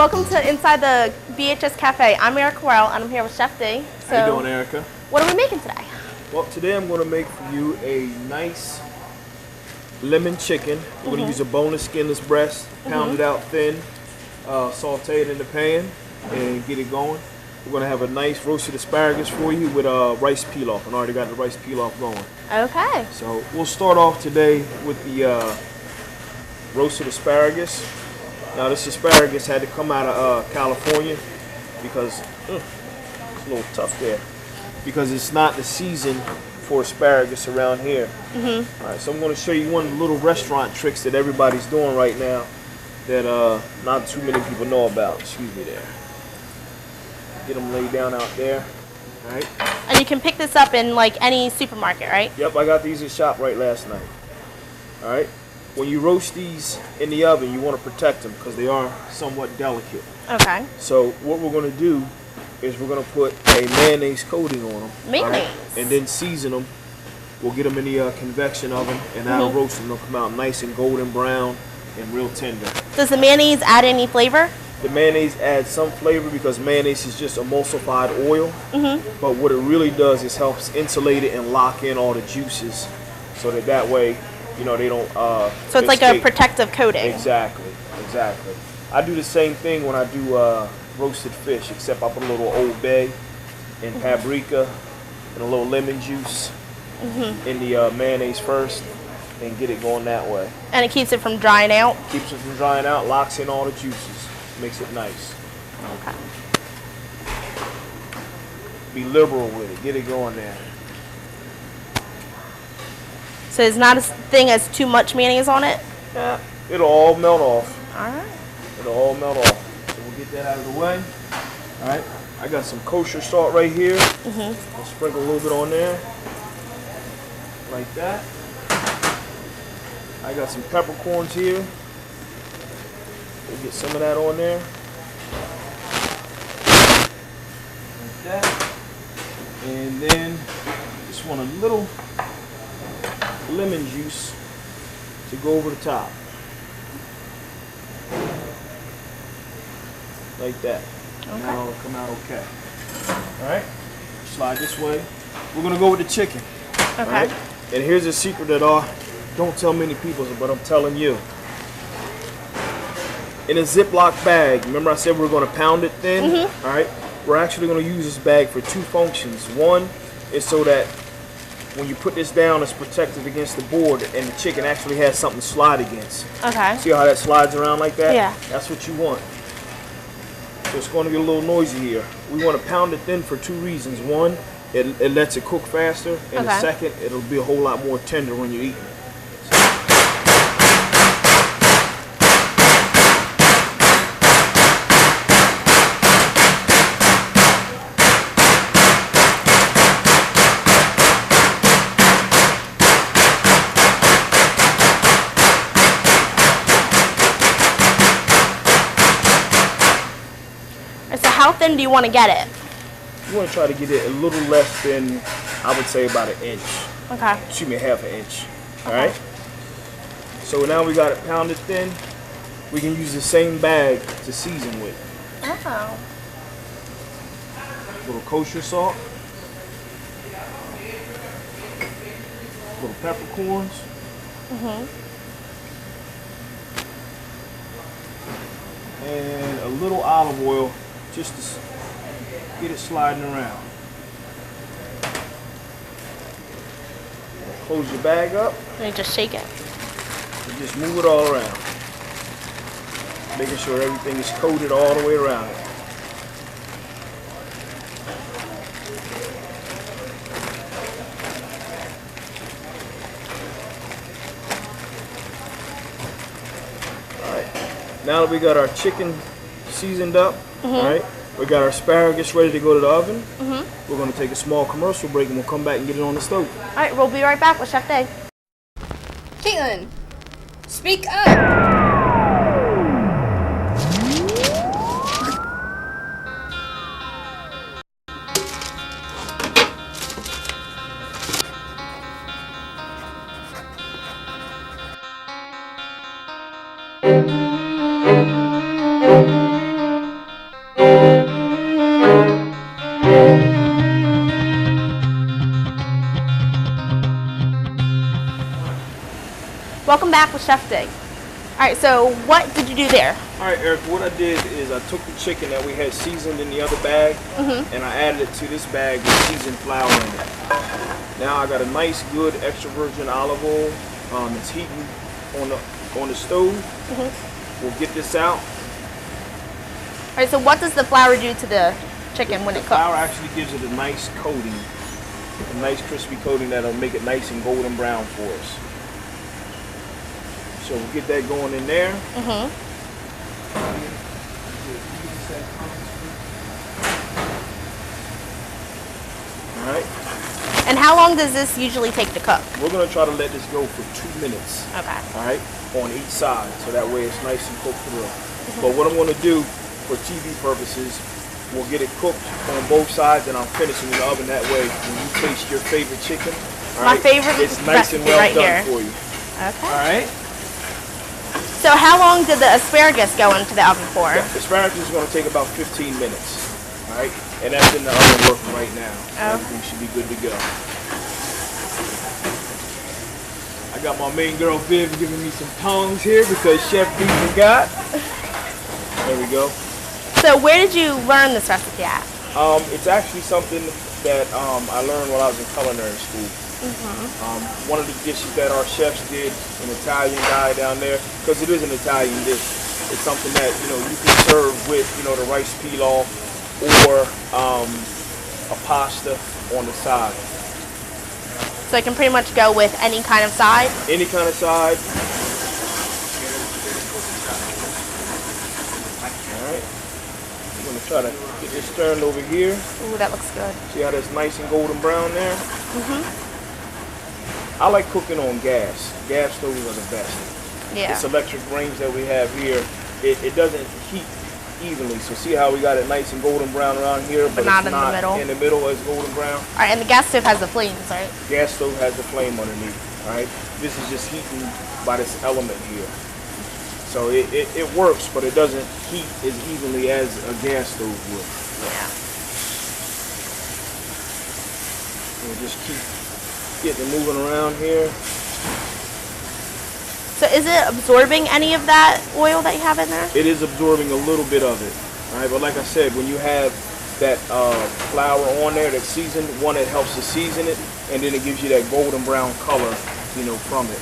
welcome to inside the BHS Cafe. I'm Erica Well, and I'm here with Chef D. So, how you doing, Erica? What are we making today? Well, today I'm going to make for you a nice lemon chicken. We're going to use a boneless, skinless breast, pound it out thin, saute it in the pan, and get it going. We're going to have a nice roasted asparagus for you with rice pilaf. I already got the rice pilaf going. Okay. So we'll start off today with the roasted asparagus. Now this asparagus had to come out of California because it's a little tough there, because it's not the season for asparagus around here. All right, so I'm going to show you one of the little restaurant tricks that everybody's doing right now that not too many people know about. Excuse me there. Get them laid down out there. All right. And you can pick this up in like any supermarket, right? Yep, I got these at ShopRite last night. All right. When you roast these in the oven, you want to protect them because they are somewhat delicate. Okay. So what we're going to do is we're going to put a mayonnaise coating on them. Mayonnaise. Right? And then season them. We'll get them in the convection oven, and that'll roast them. They'll come out nice and golden brown and real tender. Does the mayonnaise add any flavor? The mayonnaise adds some flavor because mayonnaise is just emulsified oil. But what it really does is helps insulate it and lock in all the juices, so that way, you know, they don't so it's like a protective coating. Exactly, exactly. I do the same thing when I do roasted fish, except I put a little Old Bay and paprika and a little lemon juice in the mayonnaise first and get it going that way. And it keeps it from drying out? Keeps it from drying out, locks in all the juices, makes it nice. Okay. Be liberal with it, get it going there. So it's not a thing as too much mayonnaise on it? Yeah, it'll all melt off. All right. It'll all melt off. So we'll get that out of the way. All right. I got some kosher salt right here. I'll sprinkle a little bit on there, like that. I got some peppercorns here. We'll get some of that on there, like that. And then just want a little lemon juice to go over the top, like that. Okay. Now it'll come out okay. All right, slide this way. We're gonna go with the chicken. Okay. All right? And here's a secret that don't tell many people, but I'm telling you. In a Ziploc bag, remember I said we're gonna pound it thin? All right, we're actually gonna use this bag for two functions. One is so that when you put this down, it's protected against the board, and the chicken actually has something to slide against. Okay. See how that slides around like that? Yeah. That's what you want. So it's going to get a little noisy here. We want to pound it thin for two reasons. One, it lets it cook faster, and the second, it'll be a whole lot more tender when you're eating it. So how thin do you want to get it? You want to try to get it a little less than, I would say, about an inch. Okay. Excuse me, half an inch. All right? So now we got it pounded thin. We can use the same bag to season with. Oh. A little kosher salt. Little peppercorns. And a little olive oil just to get it sliding around. Close your bag up. And you just shake it. And just move it all around. Making sure everything is coated all the way around it. Now that we got our chicken seasoned up, all right, we got our asparagus ready to go to the oven. We're going to take a small commercial break and we'll come back and get it on the stove. All right, we'll be right back with Chef Day. Caitlin, speak up. back with Chef D. Alright, so what did you do there? Alright, Eric, what I did is I took the chicken that we had seasoned in the other bag and I added it to this bag with seasoned flour in it. Now I got a nice, good extra virgin olive oil. It's heating on the stove. We'll get this out. Alright, so what does the flour do to the chicken when it cooks? The flour actually gives it a nice coating, a nice crispy coating that'll make it nice and golden brown for us. So we'll get that going in there. Alright. And how long does this usually take to cook? We're going to try to let this go for 2 minutes. Okay. Alright, on each side, so that way it's nice and cooked through. But what I'm going to do for TV purposes, we'll get it cooked on both sides and I'm finishing in the oven. That way when you taste your favorite chicken, my favorite it's nice and well right done here for you. Okay. Alright. So how long did the asparagus go into the oven for? The asparagus is going to take about 15 minutes. Alright, and that's in the oven working right now. Everything should be good to go. I got my main girl Viv giving me some tongs here because Chef D forgot. There we go. So where did you learn this recipe at? It's actually something that I learned while I was in culinary school. One of the dishes that our chefs did, an Italian guy down there, because it is an Italian dish. It's something that you can serve with the rice pilaf or a pasta on the side. So it can pretty much go with any kind of side? Any kind of side. Alright. I'm going to try to get this turned over here. Ooh, that looks good. See how that's nice and golden brown there? I like cooking on gas. Gas stoves are the best. Yeah. This electric range that we have here, it doesn't heat evenly. So see how we got it nice and golden brown around here, but not it's in the not middle. in the middle as golden brown. Alright, and the gas stove has the flames, right? Gas stove has the flame underneath. Alright, this is just heating by this element here. So it works, but it doesn't heat as evenly as a gas stove would. Yeah. We'll just keep getting it moving around here. So is it absorbing any of that oil that you have in there? It is absorbing a little bit of it. Alright, but like I said, when you have that flour on there that's seasoned, one, it helps to season it, and then it gives you that golden brown color, from it.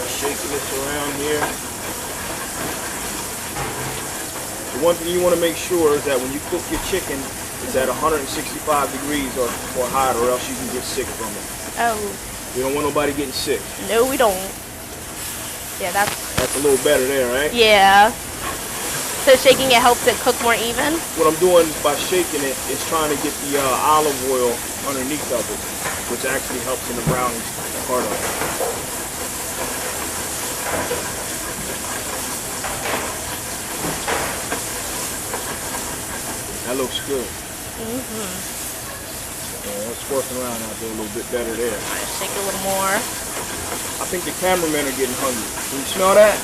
Shaking this around here. The one thing you want to make sure is that when you cook your chicken, it's at 165 degrees or higher, or else you can get sick from it. Oh. We don't want nobody getting sick. No, we don't. Yeah, that's a little better there, right? Yeah. So shaking it helps it cook more even? What I'm doing by shaking it is trying to get the olive oil underneath of it, which actually helps in the browning part of it. That looks good. Yeah, it's working around out there a little bit better there. Shake a little more. I think the cameramen are getting hungry. Can you smell that?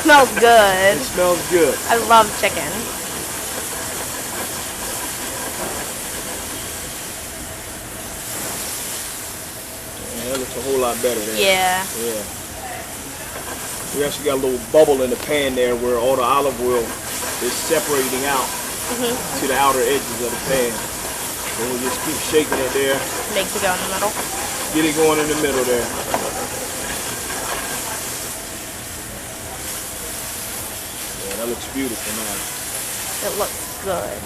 Smells good. It smells good. I love chicken. Yeah, that looks a whole lot better there. Yeah. Yeah. We actually got a little bubble in the pan there where all the olive oil is separating out to the outer edges of the pan. So we'll just keep shaking it there. Makes it go in the middle. Get it going in the middle there. Yeah, that looks beautiful now. It looks good.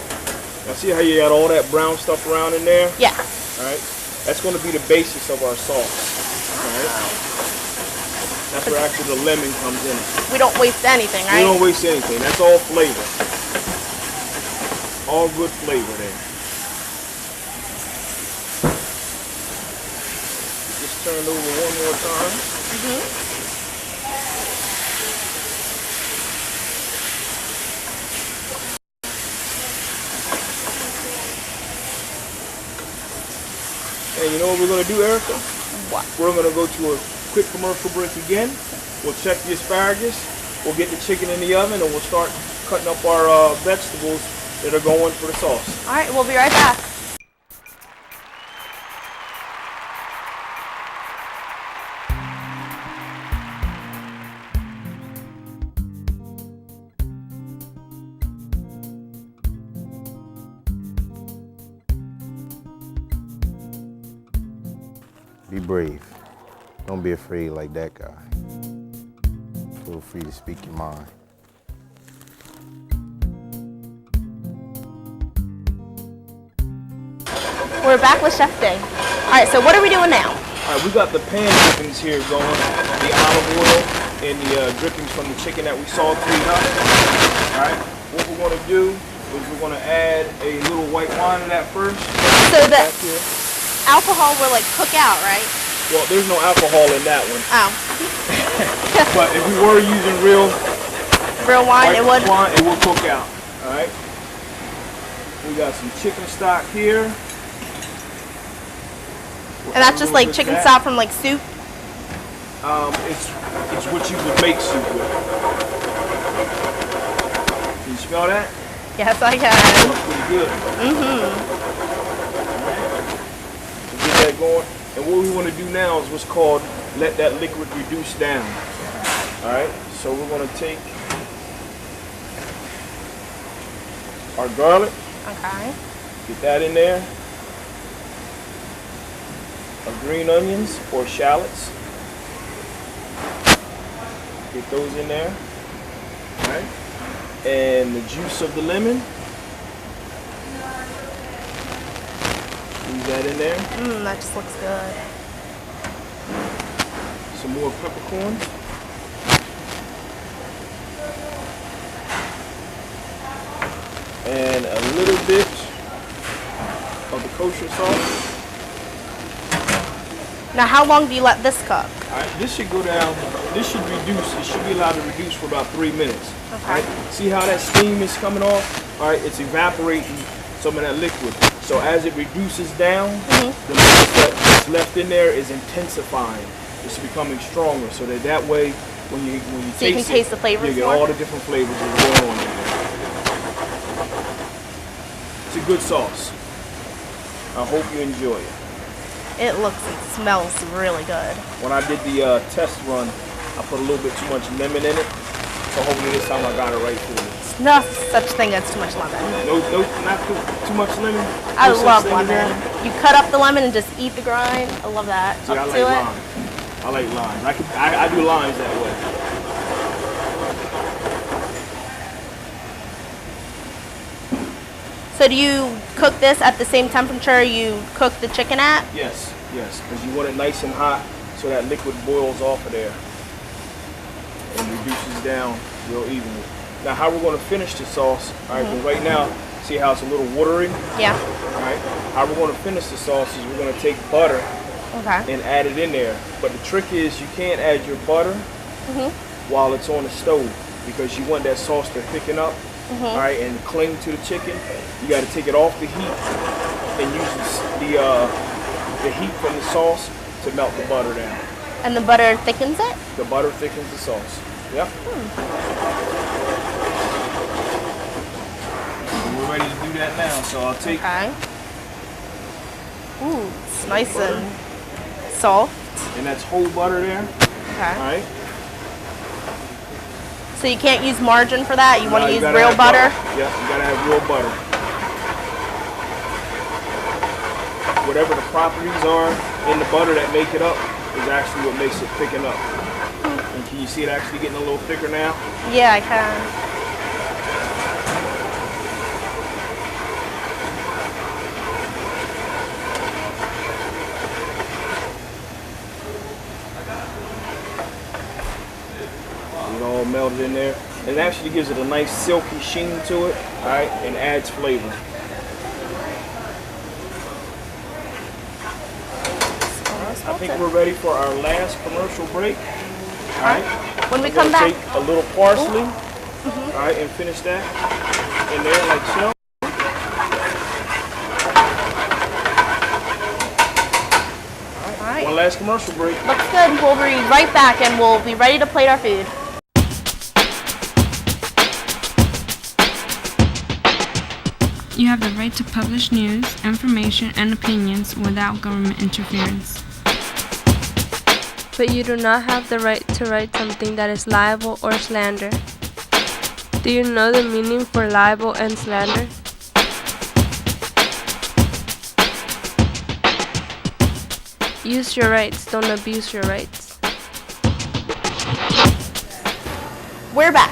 Now see how you got all that brown stuff around in there? Yeah. Alright? That's going to be the basis of our sauce. Alright? That's where actually the lemon comes in. We don't waste anything, right? We don't waste anything. That's all flavor. All good flavor there. Just turn it over one more time. And you know what we're going to do, Erica? What? We're going to go to a quick commercial break again. We'll check the asparagus. We'll get the chicken in the oven, and we'll start cutting up our vegetables that are going for the sauce. All right, we'll be right back. Be brave. Don't be afraid like that guy. Feel free to speak your mind. We're back with Chef Day. All right, so what are we doing now? All right, we got the pan drippings here going, the olive oil and the drippings from the chicken that we sauteed up. All right, what we're going to do is we're going to add a little white wine to that first. So the alcohol will like cook out, right? Well, there's no alcohol in that one. Oh. But if we were using real wine, it would cook out. All right. We got some chicken stock here. And that's just like chicken stock from like soup? It's what you would make soup with. Can you smell that? Yes, I can. It looks pretty good. So get that going. And what we want to do now is what's called let that liquid reduce down. All right. So we're going to take our garlic. Okay. Get that in there. Our green onions or shallots. Get those in there. All right. And the juice of the lemon. Squeeze that in there. That just looks good. Some more peppercorns. And a little bit of the kosher sauce. Now, how long do you let this cook? All right, this should go down. This should reduce. It should be allowed to reduce for about 3 minutes. Okay. All right. See how that steam is coming off? All right, it's evaporating some of that liquid. So as it reduces down, the liquid that's left in there is intensifying. It's becoming stronger. So that way, when you so you can taste the flavors you get more? all the different flavors that are going on in there. It's a good sauce. I hope you enjoy it. It looks and smells really good. When I did the test run, I put a little bit too much lemon in it. So hopefully this time I got it right for you. No such thing as too much lemon. No, not too much lemon. I No such love thing as lemon. that? You cut up the lemon and just eat the rind. I love that. See, I like limes. I like limes. I do limes that way. So do you cook this at the same temperature you cook the chicken at? Yes, because you want it nice and hot so that liquid boils off of there and reduces down real evenly. Now how we're going to finish the sauce, all right, but right now, see how it's a little watery? Yeah. All right, how we're going to finish the sauce is we're going to take butter and add it in there. But the trick is you can't add your butter while it's on the stove because you want that sauce to thicken up. All right, and cling to the chicken. You got to take it off the heat and use the heat from the sauce to melt the butter down. And the butter thickens it? The butter thickens the sauce. Yep. We're ready to do that now. So I'll take. Okay. Ooh, it's nice and soft. And that's whole butter there. Okay. All right. So you can't use margarine for that? You want to use gotta real have butter? Yeah, you gotta have real butter. Whatever the properties are in the butter that make it up is actually what makes it thicken up. And can you see it actually getting a little thicker now? Yeah, I can. It all melted in there. It actually gives it a nice silky sheen to it, all right, and adds flavor. I think we're ready for our last commercial break. All right. When we come back, take a little parsley, all right, and finish that in there like so. All right. One last commercial break. looks good. We'll be right back and we'll be ready to plate our food. You have the right to publish news, information, and opinions without government interference. But you do not have the right to write something that is libel or slander. Do you know the meaning for libel and slander? Use your rights, don't abuse your rights. We're back.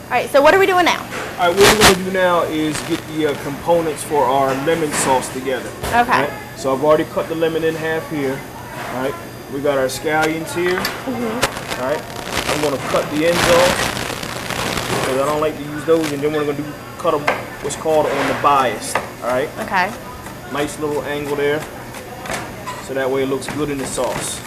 All right, so what are we doing now? All right, what we're going to do now is get the components for our lemon sauce together. Okay. All right? So I've already cut the lemon in half here. All right. We got our scallions here. All right. I'm going to cut the ends off because I don't like to use those, and then we're going to cut them what's called on the bias. All right. Okay. Nice little angle there, so that way it looks good in the sauce.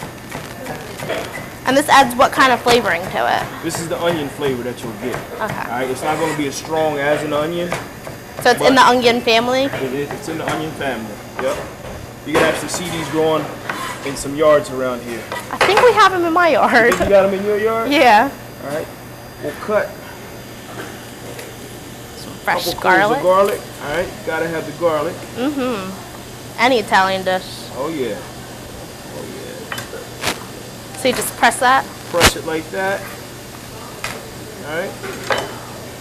And this adds what kind of flavoring to it? This is the onion flavor that you'll get. Okay. All right. It's not going to be as strong as an onion. So it's in the onion family? It's in the onion family. Yep. You can actually see these growing in some yards around here. I think we have them in my yard. You got them in your yard? Yeah. All right. We'll cut Some fresh couple garlic. cloves of garlic. All right. Gotta have the garlic. Any Italian dish. Oh yeah. So you just press that. Press it like that. All right.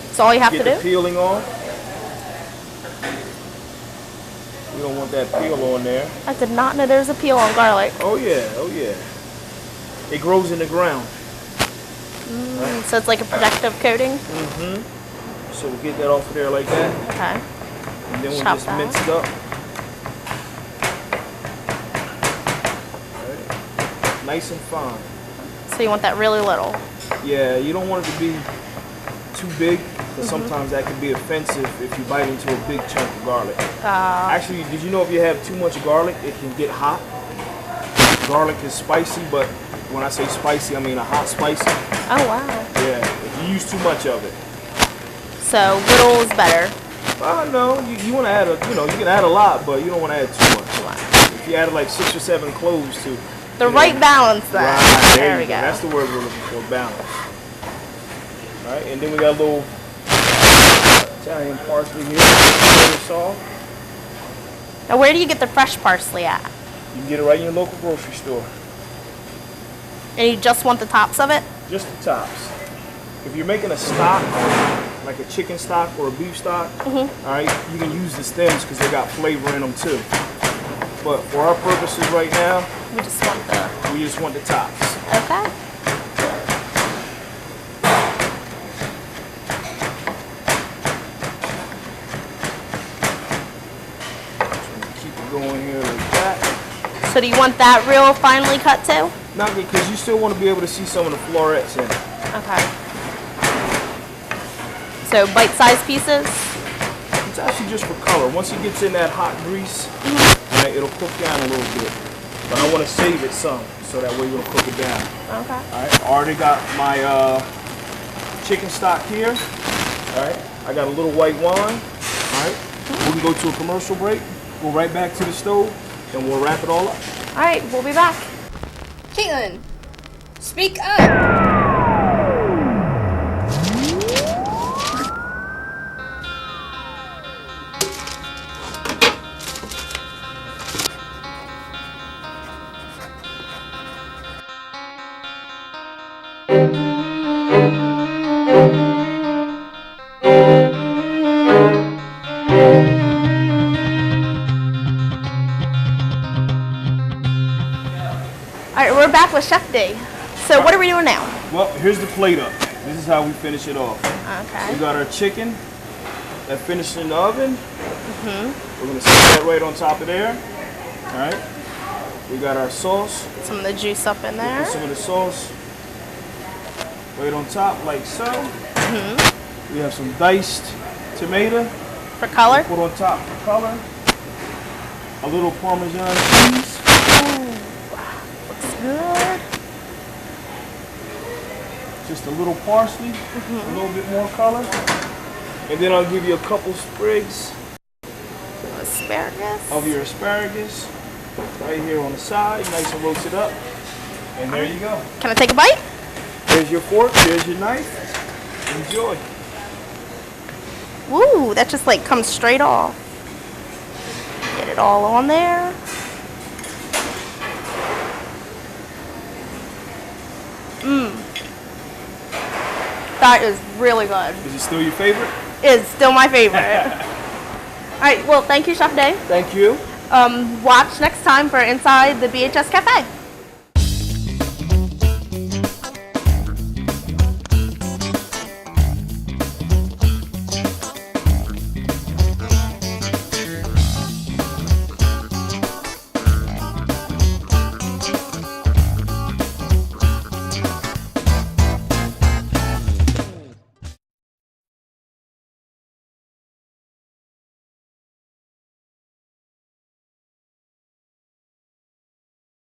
That's all you have Get to the do? peeling off. We don't want that peel on there. I did not know there was a peel on garlic. Oh yeah. Oh yeah. It grows in the ground. So it's like a protective coating? So we'll get that off of there like that. Okay. And then we'll Chop just that. mince it up. Right. Nice and fine. So you want that really little? Yeah, you don't want it to be too big, because sometimes that can be offensive if you bite into a big chunk of garlic. Actually, did you know if you have too much garlic, it can get hot? Garlic is spicy, but when I say spicy, I mean a hot spicy. Oh, wow. Yeah, if you use too much of it. So little is better. No, you want to add you can add a lot, but you don't want to add too much. Wow. If you add like 6 or 7 cloves to The right balance then. Right, There we you go. That's the word we're looking for, balance. All right, and then we got a little Italian parsley here. Soft. Now where do you get the fresh parsley at? You can get it right in your local grocery store. And you just want the tops of it? Just the tops. If you're making a stock, like a chicken stock or a beef stock, all right, you can use the stems because they got flavor in them too. But for our purposes right now, We just want the tops. Okay. Keep it going here like that. So do you want that real finely cut too? Not because you still want to be able to see some of the florets in it. Okay. So bite-sized pieces? It's actually just for color. Once it gets in that hot grease, right, it'll cook down a little bit. But I want to save it some, so that way we'll cook it down. Okay. All right, I already got my chicken stock here. All right, I got a little white wine. All right, we can go to a commercial break. Go right back to the stove, and we'll wrap it all up. All right, we'll be back. Caitlin, speak up. All right, we're back with Chef D. So what are we doing now? Well, here's the plate up. This is how we finish it off. Okay. We got our chicken that finished in the oven. We're gonna set that right on top of there. All right. We got our sauce. Some of the juice up in there. Put some of the sauce right on top, like so. We have some diced tomato. For color? Put on top for color. A little Parmesan cheese. Looks good. Just a little parsley. A little bit more color. And then I'll give you a couple sprigs Asparagus. of your asparagus right here on the side, nice and roasted up. And there you go. Can I take a bite? There's your fork, there's your knife. Enjoy. Woo, that just like comes straight off. Get it all on there. That is really good. Is it still your favorite? It's still my favorite. All right, well, thank you, Chef Day. Thank you. Watch next time for Inside the BHS Cafe.